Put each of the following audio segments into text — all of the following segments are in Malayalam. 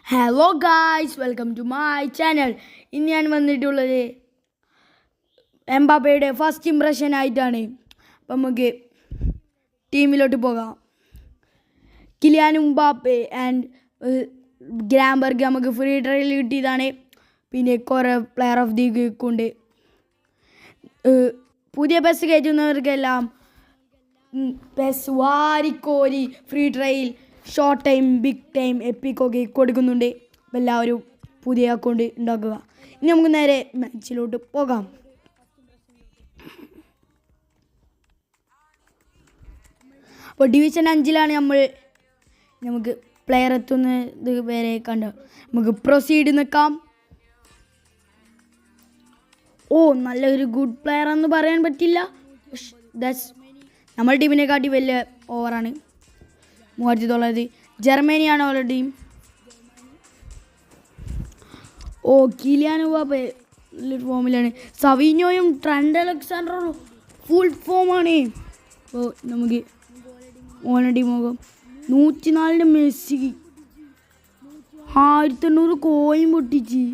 Hello guys, welcome to my channel. ഇന്ന് ഞാൻ വന്നിട്ടുള്ളത് എംബാപ്പയുടെ ഫസ്റ്റ് ഇംപ്രഷൻ ആയിട്ടാണ്. അപ്പം നമുക്ക് ടീമിലോട്ട് പോകാം. കിലിയാൻ എംബാപ്പെ ആൻഡ് ഗ്രാംബർഗ് നമുക്ക് ഫ്രീ ട്രയൽ കിട്ടിയതാണ്. പിന്നെ കുറേ പ്ലെയർ ഓഫ് ദി വീക്ക് ഉണ്ട്. പുതിയ ബസ് കയറ്റുന്നവർക്കെല്ലാം ബസ് വാരിക്കോരി free trial short time, big time, എപ്പിക്കൊക്കെ കൊടുക്കുന്നുണ്ട്. അപ്പോൾ എല്ലാവരും പുതിയ അക്കൗണ്ട് ഉണ്ടാക്കുക. ഇനി നമുക്ക് നേരെ മാച്ചിലോട്ട് പോകാം. അപ്പോൾ ഡിവിഷൻ 5 നമുക്ക് പ്ലെയർ എത്തുന്നത് വരെ കണ്ട് നമുക്ക് പ്രൊസീഡ് നിൽക്കാം. നല്ലൊരു ഗുഡ് പ്ലെയർ എന്ന് പറയാൻ പറ്റില്ല. നമ്മുടെ ടീമിനെക്കാട്ടി വലിയ ഓവറാണ്. 1900 ജർമ്മനിയാണ് അവരുടെ ടീം. കിലിയാൻ എംബാപ്പെ ഫോമിലാണ്. സവീഞ്ഞോയും ട്രെൻഡ് അലക്സാണ്ടറും ഫുൾ ഫോമാണ്. അപ്പോൾ നമുക്ക് ഓന ടീം നോക്കാം. 104 മെസ്സി 1800 കോയിൻ പൊട്ടിച്ച്.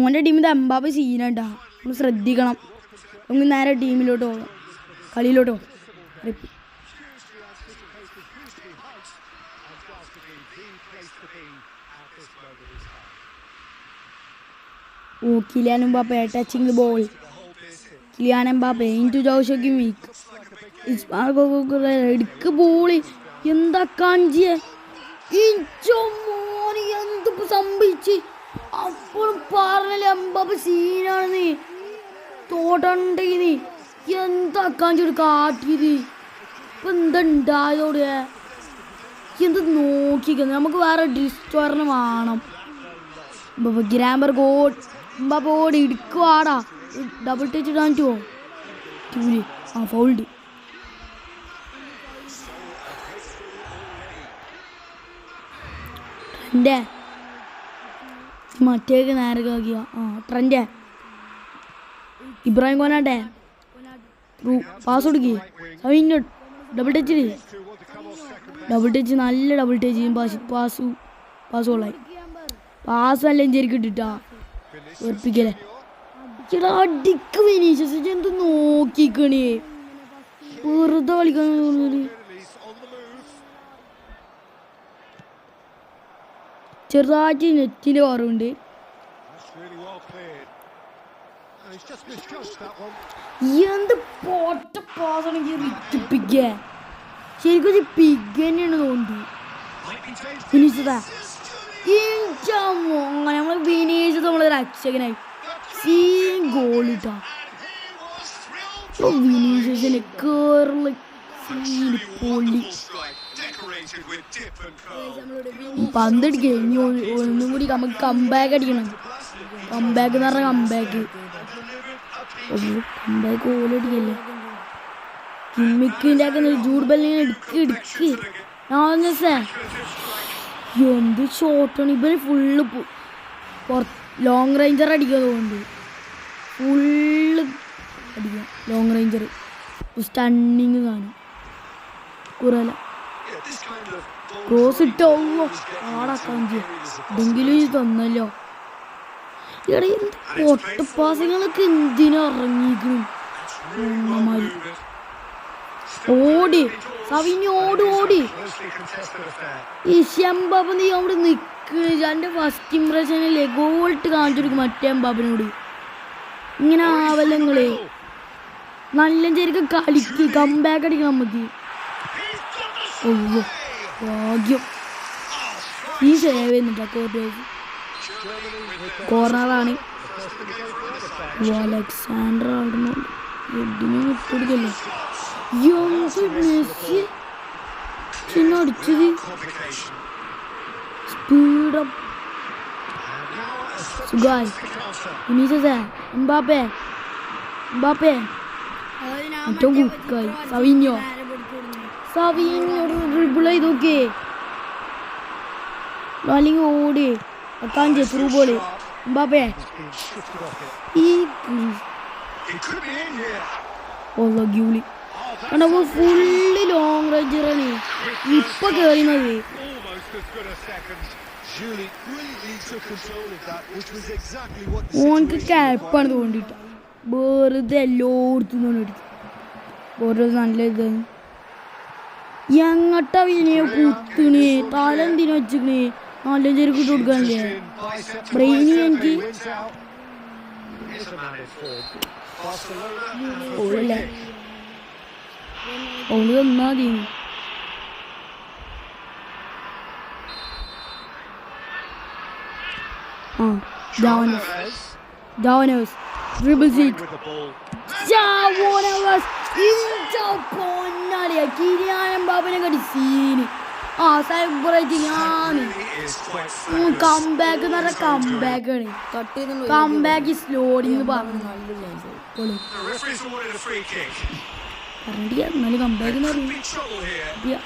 മോൻ്റെ ടീമിൽ എംബാപ്പെ സീനാട്ടാ, നമ്മൾ ശ്രദ്ധിക്കണം. നമുക്ക് നേരെ ടീമിലോട്ട് പോകാം, കളിയിലോട്ട് പോകാം. Kylian Mbappe touching the ball. Kylian Mbappe into Joshua കിമ്മിക്ക്. എടുക്ക് ബോള്. എന്താ കാഞ്ചിയെ എന്തിപ്പോ സംഭവിച്ച്? അപ്പോഴും പറഞ്ഞല്ലേ എംബാപ്പെ സീനാണെന്ന്. തോട്ടണ്ടെങ്കിൽ എന്താ കാഞ്ചോട് കാട്ടിയത്? ഇപ്പം എന്താ ഉണ്ടായതോടെ? എന്ത് നോക്കിക്കുന്നത്? നമുക്ക് വേറെ ഡിസ്റ്റോറിന് വേണം. ഗ്രാംബർഗ് എംബാപ്പെ ഇടുക്കുവാടാ. ഡബിൾ ടച്ച് ഇടാൻ പറ്റുമോ? ഫൗൾഡ്. എൻ്റെ മറ്റേക്ക് നേരെ ആക്കിയ ട്രെൻഡ്. ഇബ്രാഹിം കോനാട്ടെ പാസ് കൊടുക്കി. സവിഞ്ഞ ഡബിൾ ടച്ച്. നല്ല ഡബിൾ ടച്ച്. പാസ് കൊള്ളായി. പാസ് നല്ല എഞ്ചേരിക്ക് ഇട്ടിട്ടാ ഉറപ്പിക്കലേ. ചേട്ടാ അടിക്ക് വിനീഷ്യസ്. എന്ത് നോക്കിക്കണേ? വെറുതെ കളിക്കാൻ തോന്നുന്നത്. ചെറുതായിട്ട് നെറ്റിൻ്റെ കുറവുണ്ട്. എന്ത് പൊട്ട പാസാണെങ്കിൽ റിപ്പിക്കുക. ശരിക്കും പിഗ് തന്നെയാണ് തോന്നുന്നത്. ഫിനിഷതാ അങ്ങനെ നമ്മൾ വിനീഷ് നമ്മൾ രക്ഷകനായി സീൻ ഗോളിട്ടാ. വിനീഷ്യസിന് കേരള പൊള്ളി. പന്തടിക്കുക. ഇനി ഒന്നും കൂടി നമുക്ക് കംബാക്ക് അടിക്കണം. കംബാക്ക് എന്ന് പറഞ്ഞാൽ കംബാക്ക് ഓലടിക്കല്ലേ. കിമ്മിക്കിൻ്റെ ഒക്കെ ജൂഡ് ബെല്ലിങ്ങനെ എടുക്ക്. എന്ത് ഷോട്ടാണ് ഇവര്. ഫുള്ള് ലോങ് റേഞ്ചർ അടിക്കാൻ തോന്നുന്നുണ്ട്. ഫുള്ള് അടിക്കാം ലോങ് റേഞ്ചർ. സ്റ്റണ്ണിങ് കാണും. കുറല്ല ക്രോസ് ഇട്ടോ ആടാക്കാൻ ഇതെങ്കിലും തന്നല്ലോ. ഇവിടെ എന്ത് പൊട്ടപ്പാസങ്ങളൊക്കെ എന്തിനാ ഇറങ്ങിയിരിക്കണം? ഓടി സവിഞ്ഞ് ഓടി. ഈ എംബാപ്പെ നീ അവിടെ നിൽക്കണ. എൻ്റെ ഫസ്റ്റ് ഇംപ്രഷനില്ലേ ഗോൾട്ട് കാണിച്ചു കൊടുക്കും മറ്റേ എംബാപ്പനോട്. ഇങ്ങനെ ആവല്ലങ്ങളെ നല്ല ശരിക്കും കളിക്ക്. കംബാക്ക് അടിക്കണം നമുക്ക്. ഭാഗ്യം ഈ സേവ് ചെയ്യുന്നുണ്ടോ? കോർണറാണ്. അലക്സാണ്ടർ ആടുന്നു. എഡിനെ വിട്ടുകൊടുക്കല്ലേ. മെസ്സി അടിച്ചത് സ്പീഡപ്പ്. സുഖായി വിനീഷ്യസ്. എംബാപ്പെ ഏറ്റവും കുക്കായി. സവിഞ്ഞോ ഡ്രിബിൾ ചെയ്ത് നോക്കേ. അല്ലെങ്കിൽ ഓടി കാഞ്ചി ത്രൂ ബോള്. എംബാപ്പെ ഈ ഓ ഗ്യൂളി കണ്ടോ ഫുള്ളി ലോങ് റേഞ്ചറാണ് ഇപ്പൊ കേറുന്നത്. ഓനക്ക് ക്യാപ്പാണ് തോണ്ടിട്ട് വെറുതെ എല്ലായിടത്തും അടിക്കും. ഓരോ നല്ല ഇതാണ് എങ്ങട്ടാ വിനയെ കുത്തണേ തല എന്തിനാ വെച്ചിക്കണേ നല്ല ചെറുക്ക് ഇട്ട് കൊടുക്കാനല്ലേ ബ്രെയിനി എനിക്ക് ഓളല്ലേ ഓള് തന്നാ മതി. Javanos dribbles it. Javanos പൊന്നാളിയാ Kylian Mbappé കടി സീന് സെലിബ്രേറ്റിംഗ് ആണ്. കംബാക്ക് എന്ന് പറഞ്ഞാൽ കംബാക്കാണ്. കംബാക്ക് ഈസ് ലോഡിങ് പറഞ്ഞു എന്നാലും കംബാക്ക് എന്ന് പറഞ്ഞു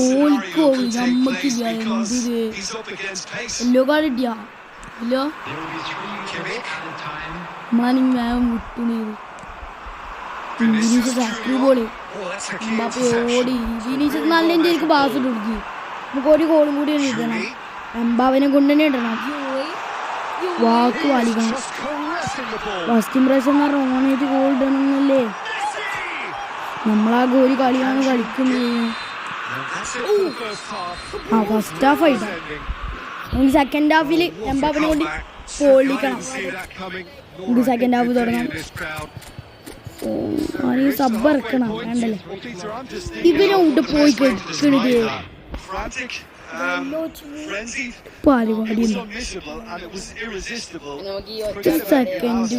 ഓൽക്കോ നമ്മക്കില്ല എന്തിത് എല്ലോ കാർഡിട്ടിയാ ഇല്ലോ മാനിങ് മാം വിട്ടുണീ ഫാക്ടറി ബോള് എംബാപ്പെ ഓടി വിനീഷ്യസ് നല്ല ഇന്ത്യക്ക് പാസ് ഇട്ട് കൊടുക്കി നമുക്ക് ഒരു ഗോളും കൂടി ഇടണം. എംബാപ്പനെ കൊണ്ട് തന്നെ ഇടണം. വാക്ക് പാലിക്കണം. ഫസ്റ്റ് ഇംപ്രഷൻ എന്ന് പറഞ്ഞാൽ ഓണായിട്ട് ഗോൾ ഇടണമെന്നല്ലേ നമ്മളാ ഒരു കളിയാണ് കളിക്കുന്നത്. ഫസ്റ്റ് ഹാഫ് ആയിട്ടാ നമുക്ക് സെക്കൻഡ് ഹാഫിൽ എംബാപ്പനെ കൊണ്ട് പൊളിക്കണം. നമുക്ക് സെക്കൻഡ് ഹാഫ് തുടങ്ങാം. സബ് ഇറക്കണം വേണ്ടല്ലേ ഇവനോട്ട് പോയി കളിക്കണത് പരിപാടി സെക്കൻഡ്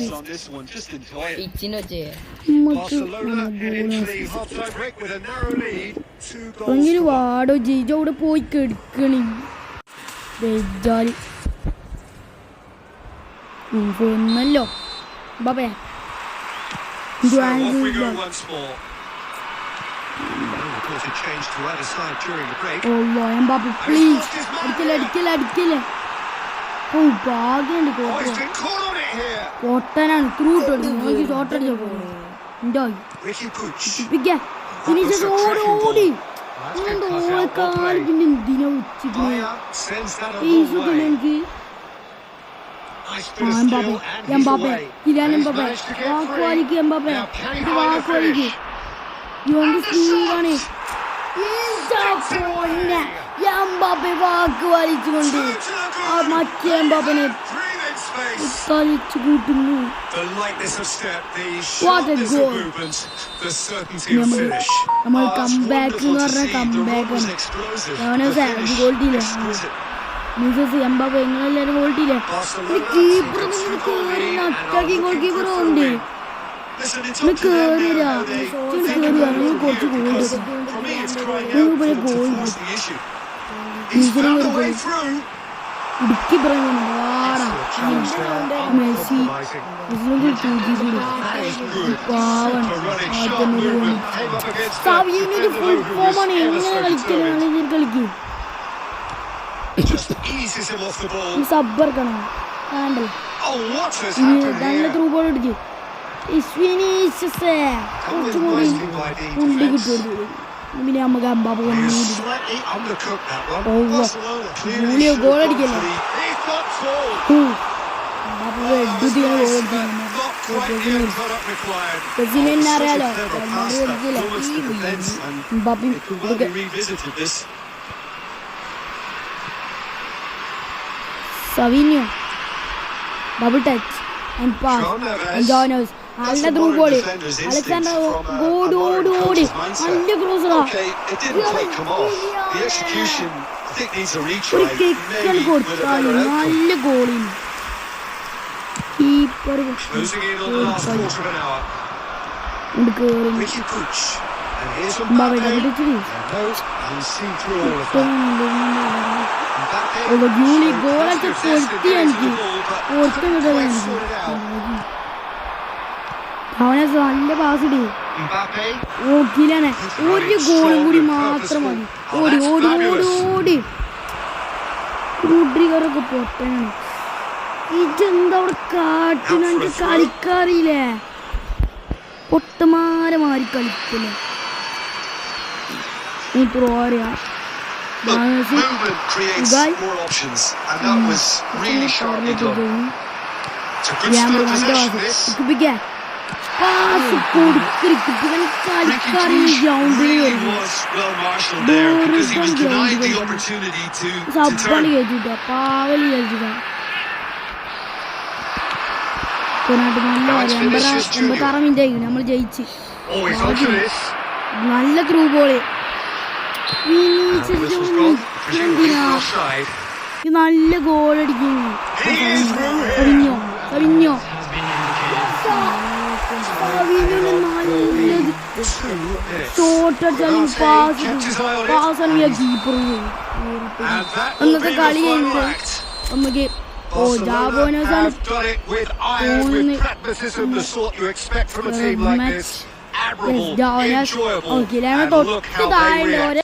അങ്ങനെ വാടോ ജീജോ അവിടെ പോയി കെടുക്കണി ബെജാലി ഒന്നല്ലോ ബാബേ പൊട്ടനാണ് ഓടി കാലിന്റെ എന്തിനാ ഉച്ചിട്ട് എനിക്ക് എംബാപ്പെ കിലിയാൻ എംബാപ്പെ വാക്കുവാലിക്ക് എംബാപ്പെ വാക്കുവാലിക്ക് എംബാപ്പെ വാക്ക് വലിച്ചുകൊണ്ട് മറ്റേ എംബാപ്പനെ കളിച്ചു കൂട്ടുന്നു. നമ്മൾ കംബാക്ക് എന്ന് പറഞ്ഞ കംബാക്കാണ്. ഗോൾട്ടില്ലേ എംബാപ്പെ നിങ്ങളെല്ലാരും ഗോൾട്ടില്ലേ കീപ്പർ അറ്റാക്കിങ് ഗോൾ കീപ്പർ ഉണ്ട് കേറിയ കുറച്ച് ഗോൾ ഇടുക്കി മെസ്സി ഫുൾ ഫോമാണ് എങ്ങനെ കളിക്കലാണ് കളിക്കും സബ്ബർക്കണം നല്ല ത്രൂ ബോൾ എടുക്കും. കുറച്ചുകൂടി ഉണ്ടി കിട്ടും പിന്നെ നമുക്ക് അമ്പാപ്പ ഗോളടിക്കല്ലേ അറിയാലോ സവീനിയോ double touch and pass Jonos നല്ല ത്രൂ ബോള് അലക്സാണ്ടർ ഓടി ഓടി ഓടി നല്ല ക്രോസറാ ഒരു കിക്കൽ കൊടുത്താൽ നല്ല ഗോളിന് കീപ്പർ ഗ്യൂളി ഗോളൊക്കെ പൊട്ടി എനിക്ക് അവനെ നല്ല പാസ് ഇടി ഓക്കിലാണ് ഒരു ഗോളും കൂടി മാത്രം മതി. ഓടി ഓടി ഓടി ഓടി റൂഡ്രിഗറൊക്കെ പൊട്ടനാണ് ഇതെന്താ അവിടെ കാട്ടിന് എനിക്ക് കളിക്കാറിയില്ലേ പൊട്ടമാരെ മാറി കളിക്കില്ലേ ത്രോ അറിയാം Movement creates more options, and that was really sharply done. It's a good still possession, this. Pass Really was well marshalled there because he was denied the opportunity to turn. നമ്മൾ ജയിച്ച് Oh, he's onto this. നല്ല ത്രൂ ബോള് Offside. നല്ല ഗോൾ അടിക്കുന്നു കവിഞ്ഞോ കവിഞ്ഞോ അന്നത്തെ കളി കഴിഞ്ഞിട്ട് നമുക്ക് ജാബോനോസാണ് തൊട്ട് താഴെ